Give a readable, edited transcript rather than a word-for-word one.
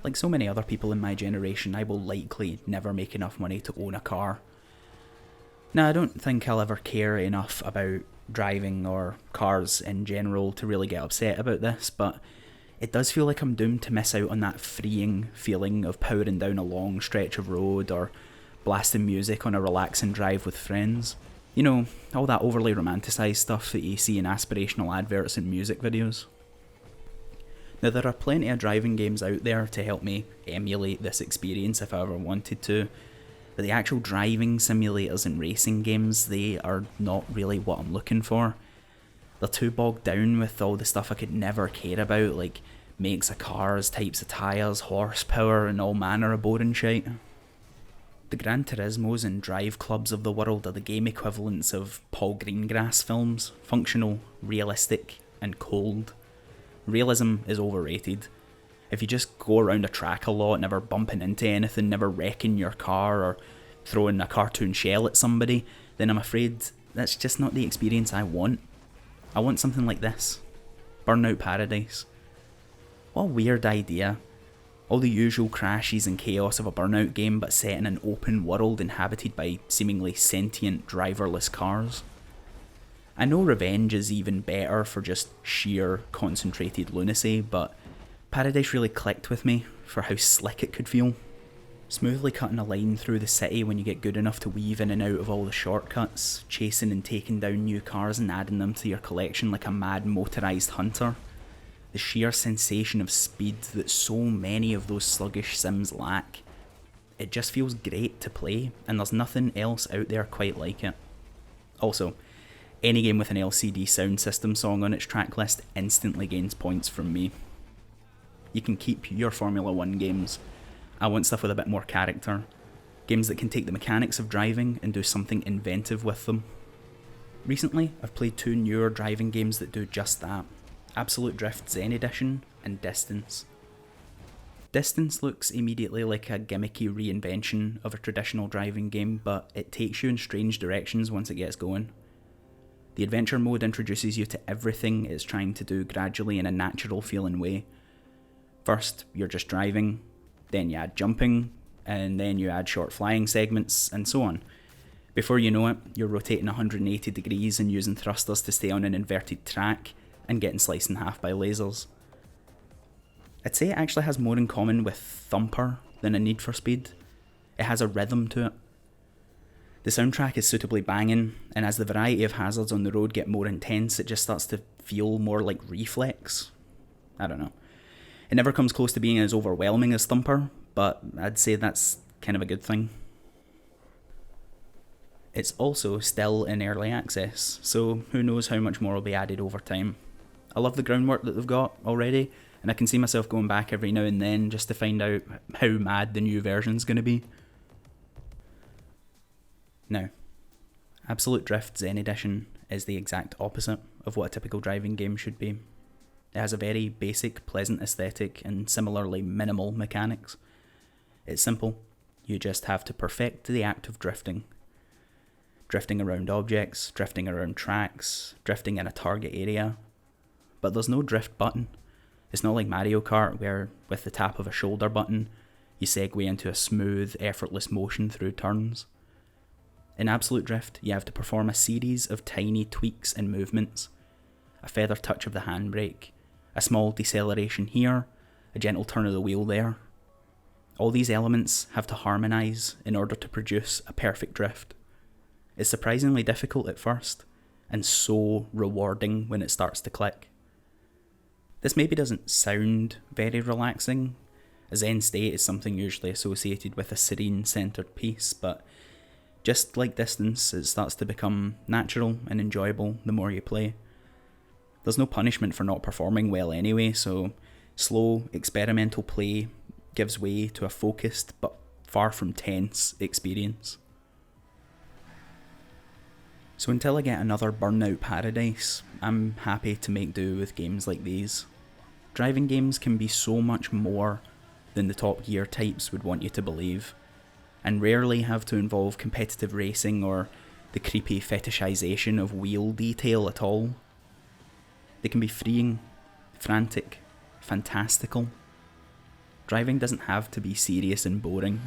Like so many other people in my generation, I will likely never make enough money to own a car. Now, I don't think I'll ever care enough about driving or cars in general to really get upset about this, but it does feel like I'm doomed to miss out on that freeing feeling of powering down a long stretch of road or blasting music on a relaxing drive with friends. You know, all that overly romanticised stuff that you see in aspirational adverts and music videos. Now, there are plenty of driving games out there to help me emulate this experience if I ever wanted to, but the actual driving simulators and racing games, they are not really what I'm looking for. They're too bogged down with all the stuff I could never care about, like makes of cars, types of tyres, horsepower, and all manner of boring shite. The Gran Turismos and Drive Clubs of the world are the game equivalents of Paul Greengrass films, functional, realistic, and cold. Realism is overrated. If you just go around a track a lot, never bumping into anything, never wrecking your car or throwing a cartoon shell at somebody, then I'm afraid that's just not the experience I want. I want something like this. Burnout Paradise. What a weird idea. All the usual crashes and chaos of a Burnout game, but set in an open world inhabited by seemingly sentient driverless cars. I know Revenge is even better for just sheer concentrated lunacy, but Paradise really clicked with me for how slick it could feel. Smoothly cutting a line through the city when you get good enough to weave in and out of all the shortcuts, chasing and taking down new cars and adding them to your collection like a mad motorised hunter. The sheer sensation of speed that so many of those sluggish sims lack. It just feels great to play, and there's nothing else out there quite like it. Also, any game with an LCD sound system song on its track list instantly gains points from me. You can keep your Formula 1 games. I want stuff with a bit more character. Games that can take the mechanics of driving and do something inventive with them. Recently, I've played two newer driving games that do just that. Absolute Drift Zen Edition and Distance. Distance looks immediately like a gimmicky reinvention of a traditional driving game, but it takes you in strange directions once it gets going. The adventure mode introduces you to everything it's trying to do gradually in a natural feeling way. First, you're just driving, then you add jumping, and then you add short flying segments, and so on. Before you know it, you're rotating 180 degrees and using thrusters to stay on an inverted track, and getting sliced in half by lasers. I'd say it actually has more in common with Thumper than a Need for Speed. It has a rhythm to it. The soundtrack is suitably banging, and as the variety of hazards on the road get more intense, it just starts to feel more like Reflex. I don't know. It never comes close to being as overwhelming as Thumper, but I'd say that's kind of a good thing. It's also still in early access, so who knows how much more will be added over time. I love the groundwork that they've got already, and I can see myself going back every now and then just to find out how mad the new version's going to be. Now, Absolute Drift Zen Edition is the exact opposite of what a typical driving game should be. It has a very basic, pleasant aesthetic and similarly minimal mechanics. It's simple, you just have to perfect the act of drifting. Drifting around objects, drifting around tracks, drifting in a target area. But there's no drift button. It's not like Mario Kart where, with the tap of a shoulder button, you segue into a smooth, effortless motion through turns. In Absolute Drift, you have to perform a series of tiny tweaks and movements. A feather touch of the handbrake, a small deceleration here, a gentle turn of the wheel there. All these elements have to harmonise in order to produce a perfect drift. It's surprisingly difficult at first, and so rewarding when it starts to click. This maybe doesn't sound very relaxing. A Zen state is something usually associated with a serene, centred peace, but just like Distance, it starts to become natural and enjoyable the more you play. There's no punishment for not performing well anyway, so slow, experimental play gives way to a focused but far from tense experience. So until I get another Burnout Paradise, I'm happy to make do with games like these. Driving games can be so much more than the Top Gear types would want you to believe, and rarely have to involve competitive racing or the creepy fetishization of wheel detail at all. They can be freeing, frantic, fantastical. Driving doesn't have to be serious and boring.